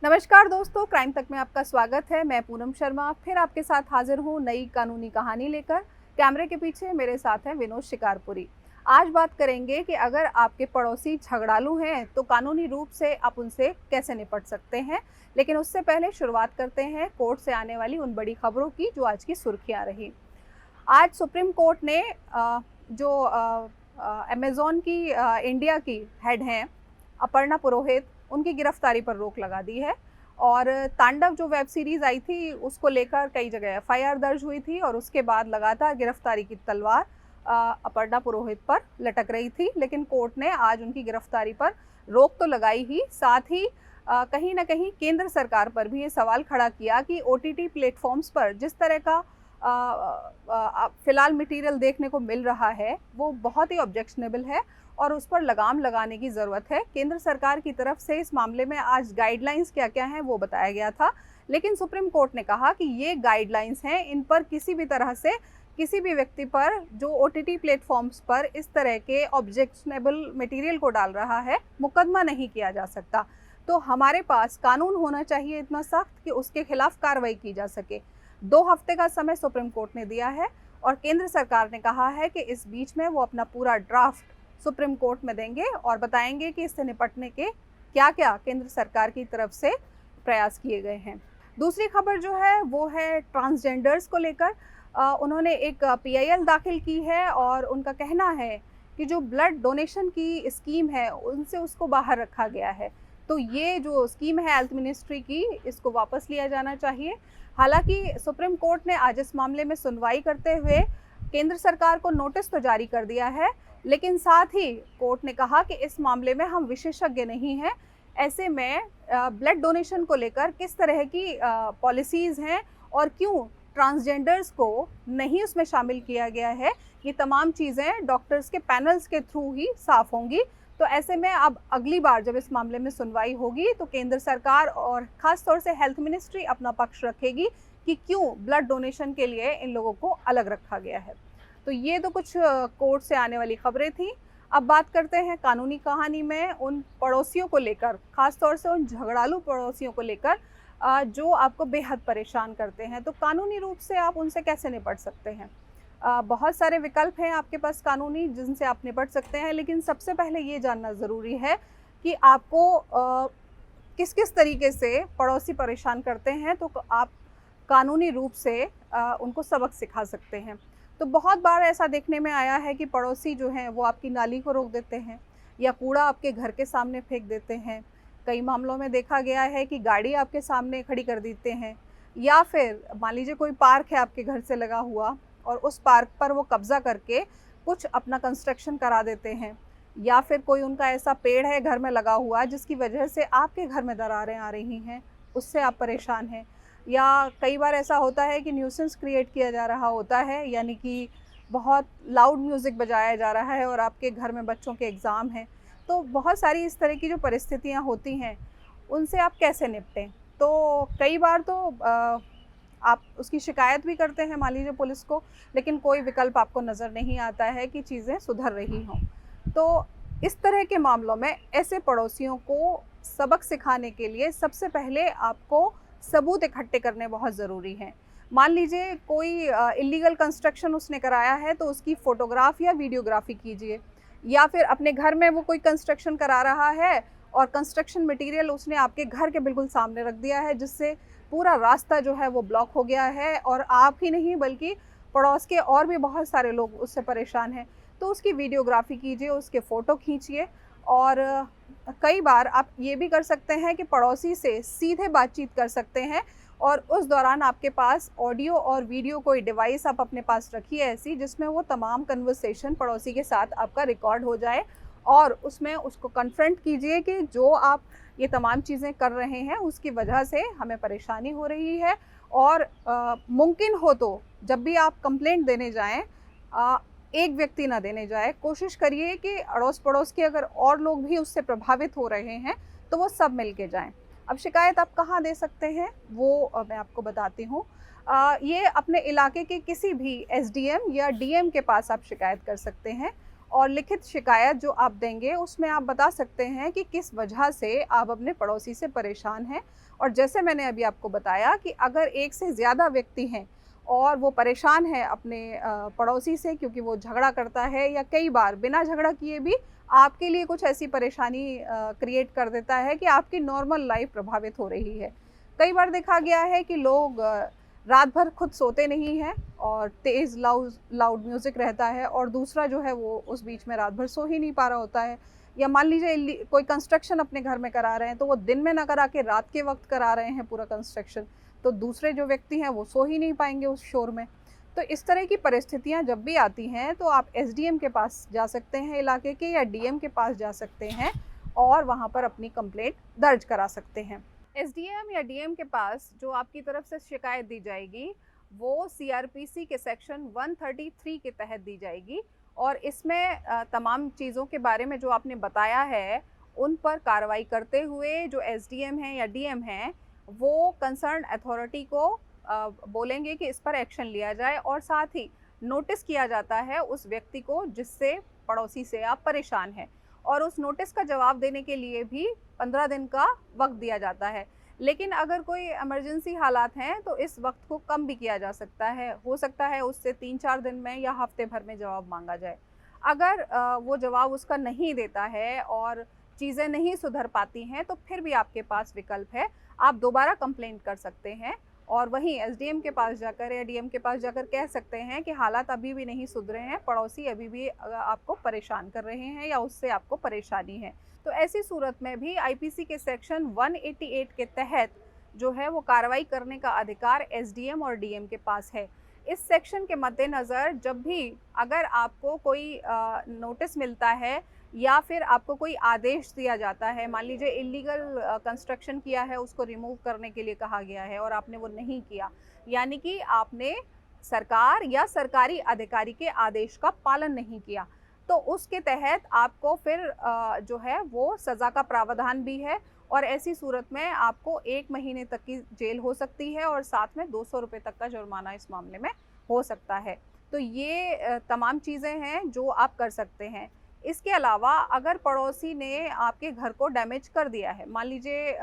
नमस्कार दोस्तों, क्राइम तक में आपका स्वागत है। मैं पूनम शर्मा फिर आपके साथ हाजिर हूँ नई कानूनी कहानी लेकर। कैमरे के पीछे मेरे साथ हैं विनोद शिकारपुरी। आज बात करेंगे कि अगर आपके पड़ोसी झगड़ालू हैं तो कानूनी रूप से आप उनसे कैसे निपट सकते हैं। लेकिन उससे पहले शुरुआत करते हैं कोर्ट से आने वाली उन बड़ी खबरों की जो आज की सुर्खियाँ रही। आज सुप्रीम कोर्ट ने जो अमेज़न की इंडिया की हेड हैं अपर्णा पुरोहित, उनकी गिरफ्तारी पर रोक लगा दी है। और तांडव जो वेब सीरीज़ आई थी उसको लेकर कई जगह एफआईआर दर्ज हुई थी और उसके बाद लगातार गिरफ्तारी की तलवार अपर्णा पुरोहित पर लटक रही थी। लेकिन कोर्ट ने आज उनकी गिरफ्तारी पर रोक तो लगाई ही, साथ ही कहीं ना कहीं केंद्र सरकार पर भी ये सवाल खड़ा किया कि ओटीटी प्लेटफॉर्म्स पर जिस तरह का फिलहाल मटेरियल देखने को मिल रहा है वो बहुत ही ऑब्जेक्शनेबल है और उस पर लगाम लगाने की ज़रूरत है। केंद्र सरकार की तरफ से इस मामले में आज गाइडलाइंस क्या क्या हैं वो बताया गया था, लेकिन सुप्रीम कोर्ट ने कहा कि ये गाइडलाइंस हैं, इन पर किसी भी तरह से किसी भी व्यक्ति पर जो ओटीटी प्लेटफॉर्म्स पर इस तरह के ऑब्जेक्शनेबल मटेरियल को डाल रहा है मुकदमा नहीं किया जा सकता। तो हमारे पास कानून होना चाहिए इतना सख्त कि उसके खिलाफ कार्रवाई की जा सके। 2 हफ्ते का समय सुप्रीम कोर्ट ने दिया है और केंद्र सरकार ने कहा है कि इस बीच में वो अपना पूरा ड्राफ्ट सुप्रीम कोर्ट में देंगे और बताएंगे कि इससे निपटने के क्या क्या केंद्र सरकार की तरफ से प्रयास किए गए हैं। दूसरी खबर जो है वो है ट्रांसजेंडर्स को लेकर। उन्होंने एक पीआईएल दाखिल की है और उनका कहना है कि जो ब्लड डोनेशन की स्कीम है उनसे उसको बाहर रखा गया है। तो ये जो स्कीम है हेल्थ मिनिस्ट्री की, इसको वापस लिया जाना चाहिए। हालांकि सुप्रीम कोर्ट ने आज इस मामले में सुनवाई करते हुए केंद्र सरकार को नोटिस तो जारी कर दिया है, लेकिन साथ ही कोर्ट ने कहा कि इस मामले में हम विशेषज्ञ नहीं हैं। ऐसे में ब्लड डोनेशन को लेकर किस तरह की पॉलिसीज़ हैं और क्यों ट्रांसजेंडर्स को नहीं उसमें शामिल किया गया है, ये तमाम चीज़ें डॉक्टर्स के पैनल्स के थ्रू ही साफ होंगी। तो ऐसे में अब अगली बार जब इस मामले में सुनवाई होगी तो केंद्र सरकार और ख़ास तौर से हेल्थ मिनिस्ट्री अपना पक्ष रखेगी कि क्यों ब्लड डोनेशन के लिए इन लोगों को अलग रखा गया है। तो ये तो कुछ कोर्ट से आने वाली खबरें थी। अब बात करते हैं कानूनी कहानी में उन पड़ोसियों को लेकर, ख़ास तौर से उन झगड़ालू पड़ोसियों को लेकर जो आपको बेहद परेशान करते हैं। तो कानूनी रूप से आप उनसे कैसे निपट सकते हैं? बहुत सारे विकल्प हैं आपके पास कानूनी जिनसे आप निपट सकते हैं, लेकिन सबसे पहले ये जानना ज़रूरी है कि आपको किस किस तरीके से पड़ोसी परेशान करते हैं तो आप कानूनी रूप से उनको सबक सिखा सकते हैं। तो बहुत बार ऐसा देखने में आया है कि पड़ोसी जो हैं वो आपकी नाली को रोक देते हैं या कूड़ा आपके घर के सामने फेंक देते हैं। कई मामलों में देखा गया है कि गाड़ी आपके सामने खड़ी कर देते हैं, या फिर मान लीजिए कोई पार्क है आपके घर से लगा हुआ और उस पार्क पर वो कब्ज़ा करके कुछ अपना कंस्ट्रक्शन करा देते हैं, या फिर कोई उनका ऐसा पेड़ है घर में लगा हुआ जिसकी वजह से आपके घर में दरारें आ रही हैं, उससे आप परेशान हैं। या कई बार ऐसा होता है कि न्यूसेंस क्रिएट किया जा रहा होता है, यानी कि बहुत लाउड म्यूज़िक बजाया जा रहा है और आपके घर में बच्चों के एग्ज़ाम हैं। तो बहुत सारी इस तरह की जो परिस्थितियाँ होती हैं उनसे आप कैसे निपटें? तो कई बार तो आप उसकी शिकायत भी करते हैं मान लीजिए पुलिस को, लेकिन कोई विकल्प आपको नज़र नहीं आता है कि चीज़ें सुधर रही हों। तो इस तरह के मामलों में ऐसे पड़ोसियों को सबक सिखाने के लिए सबसे पहले आपको सबूत इकट्ठे करने बहुत ज़रूरी हैं। मान लीजिए कोई इल्लीगल कंस्ट्रक्शन उसने कराया है तो उसकी फ़ोटोग्राफ या वीडियोग्राफी कीजिए, या फिर अपने घर में वो कोई कंस्ट्रक्शन करा रहा है और कंस्ट्रक्शन मटेरियल उसने आपके घर के बिल्कुल सामने रख दिया है जिससे पूरा रास्ता जो है वो ब्लॉक हो गया है और आप ही नहीं बल्कि पड़ोस के और भी बहुत सारे लोग उससे परेशान हैं। तो उसकी वीडियोग्राफी कीजिए, उसके फ़ोटो खींचिए। और कई बार आप ये भी कर सकते हैं कि पड़ोसी से सीधे बातचीत कर सकते हैं और उस दौरान आपके पास ऑडियो और वीडियो कोई डिवाइस आप अपने पास रखिए ऐसी जिसमें वो तमाम कन्वर्सेशन पड़ोसी के साथ आपका रिकॉर्ड हो जाए और उसमें उसको कन्फ्रंट कीजिए कि जो आप ये तमाम चीज़ें कर रहे हैं उसकी वजह से हमें परेशानी हो रही है। और मुमकिन हो तो जब भी आप कंप्लेंट देने जाएं एक व्यक्ति ना देने जाए, कोशिश करिए कि अड़ोस पड़ोस के अगर और लोग भी उससे प्रभावित हो रहे हैं तो वो सब मिल के जाएँ। अब शिकायत आप कहाँ दे सकते हैं वो मैं आपको बताती हूँ। ये अपने इलाके के किसी भी एसडीएम या डीएम के पास आप शिकायत कर सकते हैं और लिखित शिकायत जो आप देंगे उसमें आप बता सकते हैं कि किस वजह से आप अपने पड़ोसी से परेशान हैं। और जैसे मैंने अभी आपको बताया कि अगर एक से ज़्यादा व्यक्ति हैं और वो परेशान है अपने पड़ोसी से क्योंकि वो झगड़ा करता है या कई बार बिना झगड़ा किए भी आपके लिए कुछ ऐसी परेशानी क्रिएट कर देता है कि आपकी नॉर्मल लाइफ प्रभावित हो रही है। कई बार देखा गया है कि लोग रात भर खुद सोते नहीं हैं और तेज़ लाउड म्यूज़िक रहता है और दूसरा जो है वो उस बीच में रात भर सो ही नहीं पा रहा होता है। या मान लीजिए कोई कंस्ट्रक्शन अपने घर में करा रहे हैं तो वो दिन में ना करा के रात के वक्त करा रहे हैं पूरा कंस्ट्रक्शन, तो दूसरे जो व्यक्ति हैं वो सो ही नहीं पाएंगे उस शोर में। तो इस तरह की परिस्थितियां जब भी आती हैं तो आप एसडीएम के पास जा सकते हैं इलाके के, या डीएम के पास जा सकते हैं और वहां पर अपनी कंप्लेंट दर्ज करा सकते हैं। एसडीएम या डीएम के पास जो आपकी तरफ से शिकायत दी जाएगी वो सीआरपीसी के सेक्शन 133 के तहत दी जाएगी और इसमें तमाम चीज़ों के बारे में जो आपने बताया है उन पर कार्रवाई करते हुए जो एसडीएम हैं या डीएम हैं वो कंसर्न अथॉरिटी को बोलेंगे कि इस पर एक्शन लिया जाए और साथ ही नोटिस किया जाता है उस व्यक्ति को जिससे पड़ोसी से आप परेशान हैं, और उस नोटिस का जवाब देने के लिए भी 15 दिन का वक्त दिया जाता है। लेकिन अगर कोई इमरजेंसी हालात हैं तो इस वक्त को कम भी किया जा सकता है, हो सकता है उससे 3-4 दिन में या हफ्ते भर में जवाब मांगा जाए। अगर वो जवाब उसका नहीं देता है और चीज़ें नहीं सुधर पाती हैं तो फिर भी आपके पास विकल्प है, आप दोबारा कंप्लेंट कर सकते हैं और वहीं एसडीएम के पास जाकर या डीएम के पास जाकर कह सकते हैं कि हालात अभी भी नहीं सुधरे हैं, पड़ोसी अभी भी आपको परेशान कर रहे हैं या उससे आपको परेशानी है। तो ऐसी सूरत में भी आईपीसी के सेक्शन 188 के तहत जो है वो कार्रवाई करने का अधिकार एसडीएम और डीएम के पास है। इस सेक्शन के मद्देनज़र जब भी अगर आपको कोई नोटिस मिलता है या फिर आपको कोई आदेश दिया जाता है, मान लीजिए इलीगल कंस्ट्रक्शन किया है, उसको रिमूव करने के लिए कहा गया है और आपने वो नहीं किया, यानी कि आपने सरकार या सरकारी अधिकारी के आदेश का पालन नहीं किया, तो उसके तहत आपको फिर जो है वो सज़ा का प्रावधान भी है और ऐसी सूरत में आपको 1 महीने तक की जेल हो सकती है और साथ में 200 रुपये तक का जुर्माना इस मामले में हो सकता है। तो ये तमाम चीज़ें हैं जो आप कर सकते हैं। इसके अलावा अगर पड़ोसी ने आपके घर को डैमेज कर दिया है, मान लीजिए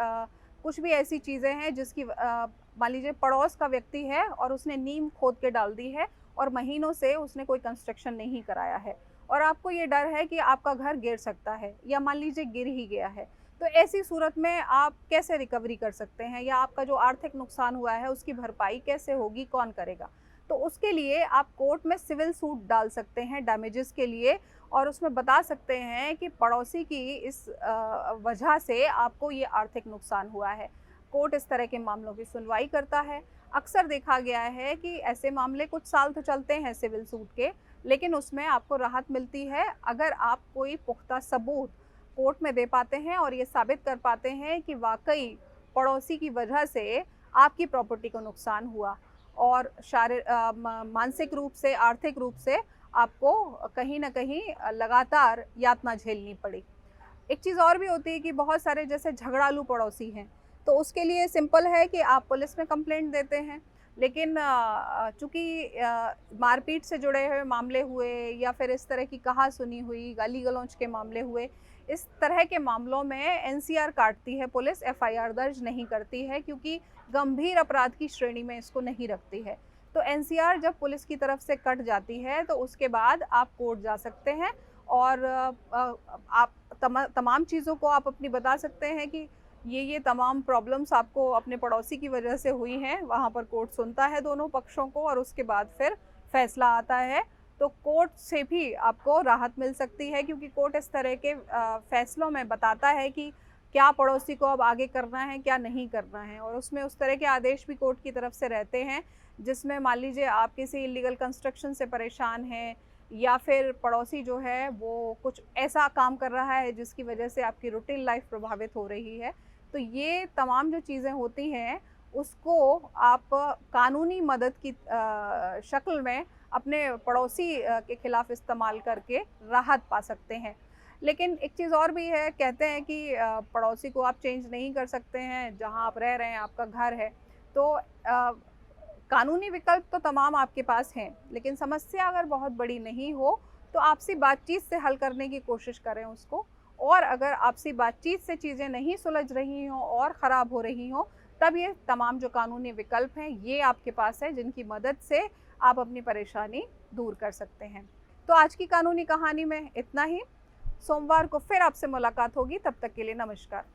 कुछ भी ऐसी चीज़ें हैं जिसकी मान लीजिए पड़ोस का व्यक्ति है और उसने नींव खोद के डाल दी है और महीनों से उसने कोई कंस्ट्रक्शन नहीं कराया है और आपको ये डर है कि आपका घर गिर सकता है या मान लीजिए गिर ही गया है, तो ऐसी सूरत में आप कैसे रिकवरी कर सकते हैं या आपका जो आर्थिक नुकसान हुआ है उसकी भरपाई कैसे होगी, कौन करेगा? तो उसके लिए आप कोर्ट में सिविल सूट डाल सकते हैं डैमेजेस के लिए और उसमें बता सकते हैं कि पड़ोसी की इस वजह से आपको ये आर्थिक नुकसान हुआ है। कोर्ट इस तरह के मामलों की सुनवाई करता है। अक्सर देखा गया है कि ऐसे मामले कुछ साल तो चलते हैं सिविल सूट के, लेकिन उसमें आपको राहत मिलती है अगर आप कोई पुख्ता सबूत कोर्ट में दे पाते हैं और ये साबित कर पाते हैं कि वाकई पड़ोसी की वजह से आपकी प्रॉपर्टी को नुकसान हुआ और मानसिक रूप से, आर्थिक रूप से आपको कहीं ना कहीं लगातार यातना झेलनी पड़ी। एक चीज़ और भी होती है कि बहुत सारे जैसे झगड़ालू पड़ोसी हैं, तो उसके लिए सिंपल है कि आप पुलिस में कंप्लेंट देते हैं, लेकिन चूँकि मारपीट से जुड़े हुए मामले हुए या फिर इस तरह की कहा सुनी हुई गाली गलौज के मामले हुए, इस तरह के मामलों में एनसीआर काटती है पुलिस, एफआईआर दर्ज नहीं करती है क्योंकि गंभीर अपराध की श्रेणी में इसको नहीं रखती है। तो एनसीआर जब पुलिस की तरफ से कट जाती है तो उसके बाद आप कोर्ट जा सकते हैं और आप तमाम चीज़ों को आप अपनी बता सकते हैं कि ये तमाम प्रॉब्लम्स आपको अपने पड़ोसी की वजह से हुई हैं। वहाँ पर कोर्ट सुनता है दोनों पक्षों को और उसके बाद फिर फैसला आता है। तो कोर्ट से भी आपको राहत मिल सकती है क्योंकि कोर्ट इस तरह के फैसलों में बताता है कि क्या पड़ोसी को अब आगे करना है, क्या नहीं करना है, और उसमें उस तरह के आदेश भी कोर्ट की तरफ से रहते हैं जिसमें मान लीजिए आप किसी इलीगल कंस्ट्रक्शन से परेशान हैं या फिर पड़ोसी जो है वो कुछ ऐसा काम कर रहा है जिसकी वजह से आपकी रूटीन लाइफ प्रभावित हो रही है। तो ये तमाम जो चीज़ें होती हैं उसको आप कानूनी मदद की शक्ल में अपने पड़ोसी के खिलाफ इस्तेमाल करके राहत पा सकते हैं। लेकिन एक चीज़ और भी है, कहते हैं कि पड़ोसी को आप चेंज नहीं कर सकते हैं, जहां आप रह रहे हैं आपका घर है, तो कानूनी विकल्प तो तमाम आपके पास हैं, लेकिन समस्या अगर बहुत बड़ी नहीं हो तो आपसी बातचीत से हल करने की कोशिश करें उसको। और अगर आपसी बातचीत से चीज़ें नहीं सुलझ रही हों और ख़राब हो रही हों, तब ये तमाम जो कानूनी विकल्प हैं, ये आपके पास है, जिनकी मदद से आप अपनी परेशानी दूर कर सकते हैं। तो आज की कानूनी कहानी में इतना ही। सोमवार को फिर आपसे मुलाकात होगी, तब तक के लिए नमस्कार।